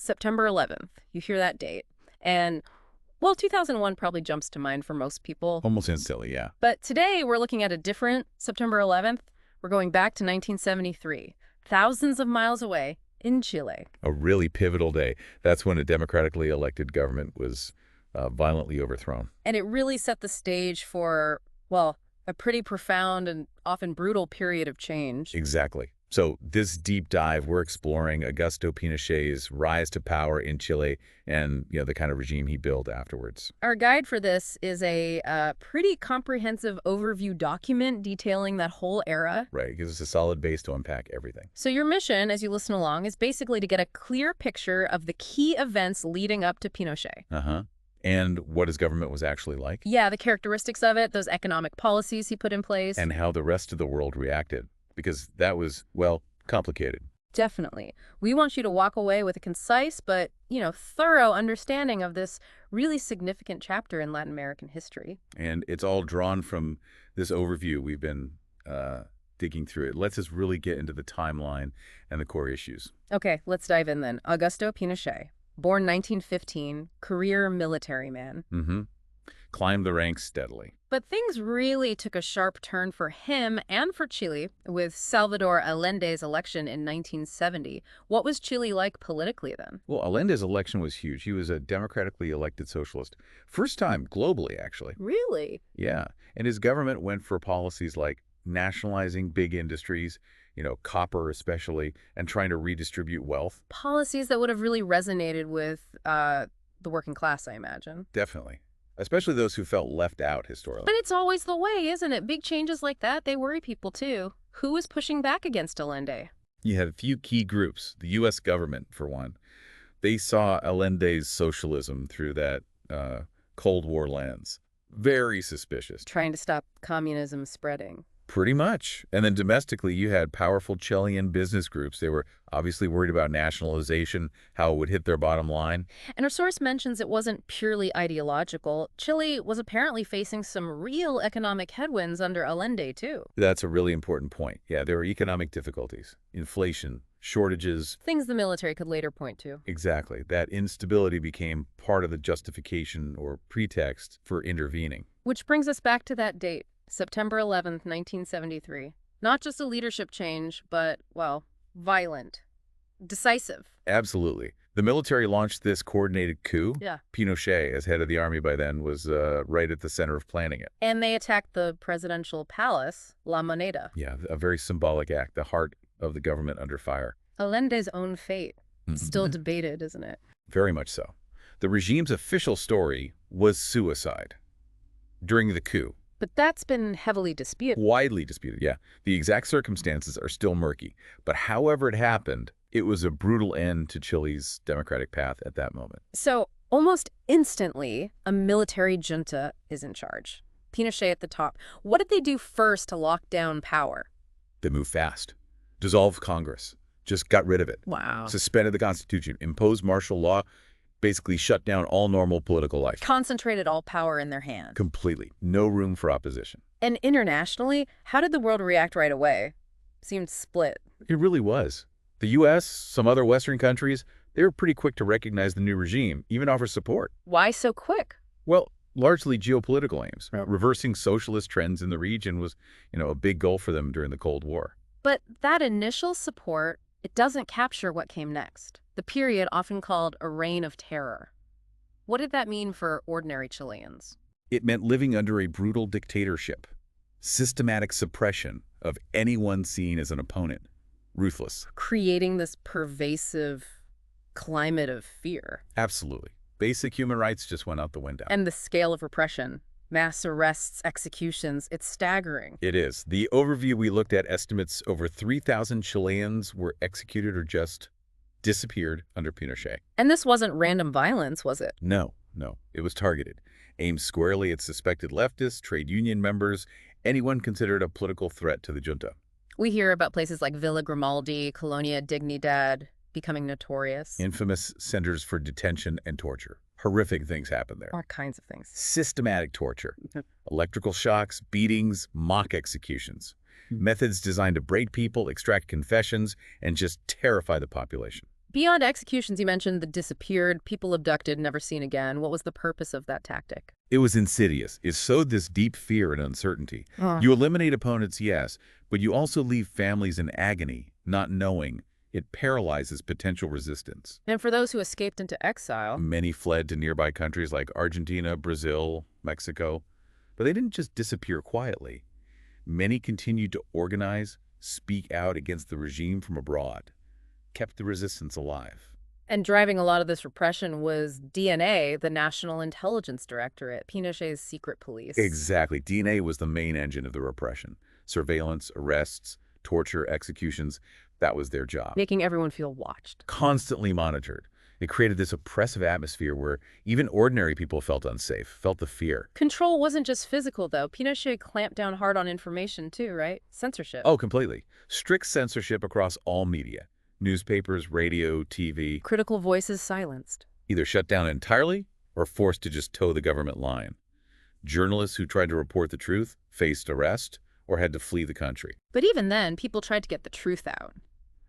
September 11th. You hear that date. And, well, 2001 probably jumps to mind for most people. Almost instantly, yeah. But today we're looking at a different September 11th. We're going back to 1973, thousands of miles away in Chile. A really pivotal day. That's when a democratically elected government was violently overthrown. And it really set the stage for, well, a pretty profound and often brutal period of change. Exactly. So this deep dive, we're exploring Augusto Pinochet's rise to power in Chile and, the kind of regime he built afterwards. Our guide for this is a pretty comprehensive overview document detailing that whole era. Right. It gives us a solid base to unpack everything. So your mission, as you listen along, is basically to get a clear picture of the key events leading up to Pinochet. Uh-huh. And what his government was actually like. Yeah, the characteristics of it, those economic policies he put in place. And how the rest of the world reacted. Because that was, well, complicated. Definitely. We want you to walk away with a concise but, thorough understanding of this really significant chapter in Latin American history. And it's all drawn from this overview we've been digging through. It lets us really get into the timeline and the core issues. Okay, let's dive in then. Augusto Pinochet, born 1915, career military man. Mm-hmm. Climbed the ranks steadily. But things really took a sharp turn for him and for Chile with Salvador Allende's election in 1970. What was Chile like politically then? Well, Allende's election was huge. He was a democratically elected socialist. First time globally, actually. Really? Yeah. And his government went for policies like nationalizing big industries, copper especially, and trying to redistribute wealth. Policies that would have really resonated with the working class, I imagine. Definitely. Especially those who felt left out historically. But it's always the way, isn't it? Big changes like that, they worry people too. Who was pushing back against Allende? You had a few key groups. The U.S. government, for one. They saw Allende's socialism through that Cold War lens. Very suspicious. Trying to stop communism spreading. Pretty much. And then domestically, you had powerful Chilean business groups. They were obviously worried about nationalization, how it would hit their bottom line. And our source mentions it wasn't purely ideological. Chile was apparently facing some real economic headwinds under Allende, too. That's a really important point. Yeah, there were economic difficulties, inflation, shortages. Things the military could later point to. Exactly. That instability became part of the justification or pretext for intervening. Which brings us back to that date. September 11th, 1973. Not just a leadership change, but, well, violent. Decisive. Absolutely. The military launched this coordinated coup. Yeah. Pinochet, as head of the army by then, was right at the center of planning it. And they attacked the presidential palace, La Moneda. Yeah, a very symbolic act, the heart of the government under fire. Allende's own fate. Still debated, isn't it? Very much so. The regime's official story was suicide during the coup. But that's been heavily disputed. Widely disputed, yeah. The exact circumstances are still murky. But however it happened, it was a brutal end to Chile's democratic path at that moment. So almost instantly, a military junta is in charge. Pinochet at the top. What did they do first to lock down power? They moved fast. Dissolved Congress. Just got rid of it. Wow. Suspended the Constitution. Imposed martial law. Basically shut down all normal political life. Concentrated all power in their hands. Completely. No room for opposition. And internationally, how did the world react right away? Seemed split. It really was. The U.S., some other Western countries, they were pretty quick to recognize the new regime, even offer support. Why so quick? Well, largely geopolitical aims. Reversing socialist trends in the region was, a big goal for them during the Cold War. But that initial support, it doesn't capture what came next. The period often called a reign of terror. What did that mean for ordinary Chileans? It meant living under a brutal dictatorship. Systematic suppression of anyone seen as an opponent. Ruthless. Creating this pervasive climate of fear. Absolutely. Basic human rights just went out the window. And the scale of repression. Mass arrests, executions, it's staggering. It is. The overview we looked at estimates over 3,000 Chileans were executed or just disappeared under Pinochet. And this wasn't random violence, was it? No. It was targeted. Aimed squarely at suspected leftists, trade union members, anyone considered a political threat to the junta. We hear about places like Villa Grimaldi, Colonia Dignidad becoming notorious. Infamous centers for detention and torture. Horrific things happen there. All kinds of things. Systematic torture. Electrical shocks, beatings, mock executions. Methods designed to break people, extract confessions, and just terrify the population. Beyond executions, you mentioned the disappeared, people abducted, never seen again. What was the purpose of that tactic? It was insidious. It sowed this deep fear and uncertainty. Huh. You eliminate opponents, yes, but you also leave families in agony, not knowing. It paralyzes potential resistance. And for those who escaped into exile, Many fled to nearby countries like Argentina, Brazil, Mexico, but they didn't just disappear quietly. Many continued to organize, speak out against the regime from abroad, kept the resistance alive. and driving a lot of this repression was DNA, the National Intelligence Directorate, Pinochet's secret police. Exactly. DNA was the main engine of the repression. Surveillance, arrests, torture, executions, that was their job. Making everyone feel watched. Constantly monitored. It created this oppressive atmosphere where even ordinary people felt unsafe, felt the fear. Control wasn't just physical, though. Pinochet clamped down hard on information, too, right? Censorship. Oh, completely. Strict censorship across all media. Newspapers, radio, TV. Critical voices silenced. Either shut down entirely or forced to just toe the government line. Journalists who tried to report the truth faced arrest or had to flee the country. But even then, people tried to get the truth out.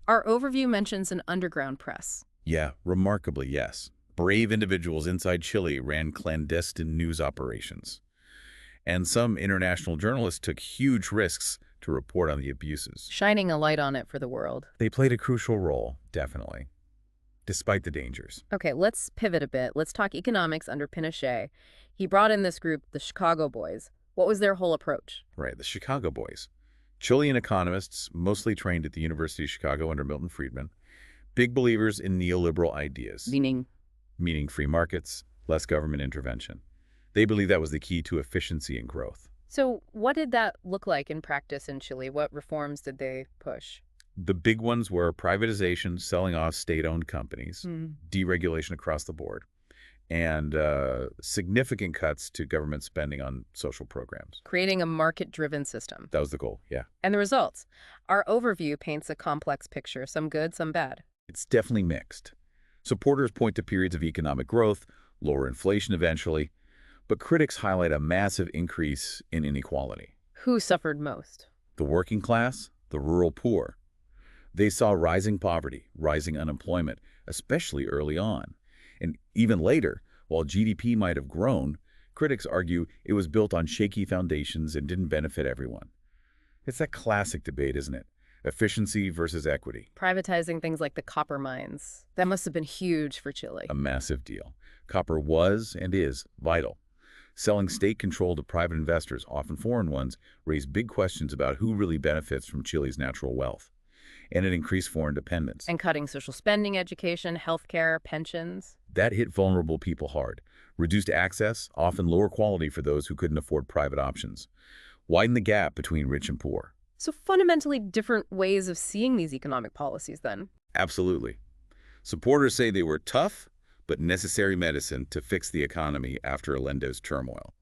Our overview mentions an underground press. Yeah, remarkably, yes. Brave individuals inside Chile ran clandestine news operations. And some international journalists took huge risks to report on the abuses. Shining a light on it for the world. They played a crucial role, definitely, despite the dangers. Okay, let's pivot a bit. Let's talk economics under Pinochet. He brought in this group, the Chicago Boys. What was their whole approach? Right, the Chicago Boys. Chilean economists, mostly trained at the University of Chicago under Milton Friedman, big believers in neoliberal ideas, meaning free markets, less government intervention. They believed that was the key to efficiency and growth. So what did that look like in practice in Chile? What reforms did they push? The big ones were privatization, selling off state-owned companies, deregulation across the board, and significant cuts to government spending on social programs. Creating a market-driven system. That was the goal, yeah. And the results? Our overview paints a complex picture, some good, some bad. It's definitely mixed. Supporters point to periods of economic growth, lower inflation eventually, but critics highlight a massive increase in inequality. Who suffered most? The working class, the rural poor. They saw rising poverty, rising unemployment, especially early on. And even later, while GDP might have grown, critics argue it was built on shaky foundations and didn't benefit everyone. It's that classic debate, isn't it? Efficiency versus equity. Privatizing things like the copper mines. That must have been huge for Chile. A massive deal. Copper was and is vital. Selling state control to private investors, often foreign ones, raised big questions about who really benefits from Chile's natural wealth. And it increased foreign dependence. And cutting social spending, education, healthcare, pensions. That hit vulnerable people hard. Reduced access, often lower quality for those who couldn't afford private options. Widened the gap between rich and poor. So fundamentally different ways of seeing these economic policies then. Absolutely. Supporters say they were tough, but necessary medicine to fix the economy after Allende's turmoil.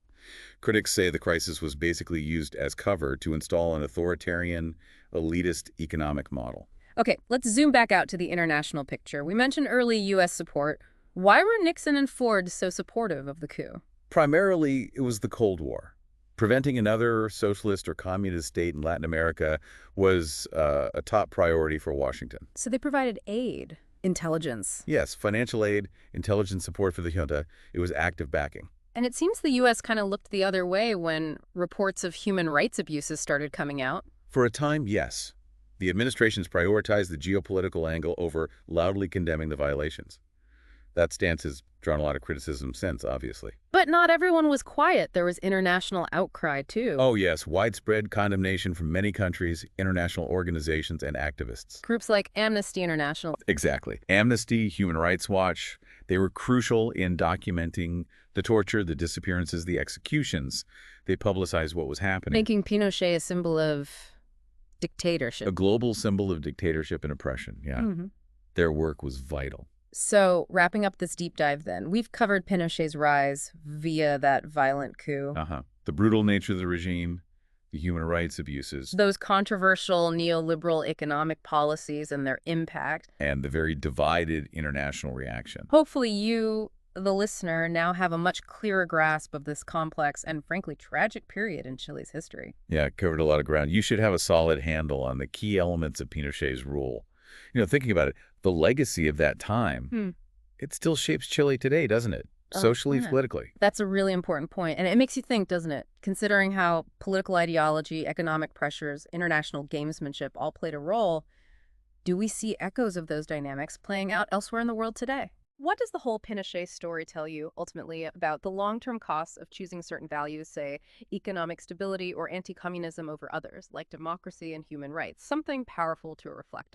Critics say the crisis was basically used as cover to install an authoritarian, elitist economic model. Okay, let's zoom back out to the international picture. We mentioned early U.S. support. Why were Nixon and Ford so supportive of the coup? Primarily, it was the Cold War. Preventing another socialist or communist state in Latin America was a top priority for Washington. So they provided aid, intelligence. Yes, financial aid, intelligence support for the junta. It was active backing. And it seems the U.S. kind of looked the other way when reports of human rights abuses started coming out. For a time, yes. The administrations prioritized the geopolitical angle over loudly condemning the violations. That stance has drawn a lot of criticism since, obviously. But not everyone was quiet. There was international outcry, too. Oh, yes, widespread condemnation from many countries, international organizations, and activists. Groups like Amnesty International. Exactly. Amnesty, Human Rights Watch, they were crucial in documenting the torture, the disappearances, the executions. They publicized what was happening. Making Pinochet a symbol of dictatorship. A global symbol of dictatorship and oppression, yeah. Their work was vital. So, wrapping up this deep dive then, we've covered Pinochet's rise via that violent coup. The brutal nature of the regime, the human rights abuses. Those controversial neoliberal economic policies and their impact. And the very divided international reaction. Hopefully you, the listener, now have a much clearer grasp of this complex and frankly tragic period in Chile's history. Yeah, covered a lot of ground. You should have a solid handle on the key elements of Pinochet's rule. Thinking about it, the legacy of that time, Hmm. it still shapes Chile today, doesn't it? Socially, Yeah. politically. That's a really important point, and it makes you think, doesn't it? Considering how political ideology, economic pressures, international gamesmanship all played a role, do we see echoes of those dynamics playing out elsewhere in the world today? What does the whole Pinochet story tell you, ultimately, about the long-term costs of choosing certain values, say, economic stability or anti-communism over others, like democracy and human rights? Something powerful to reflect on.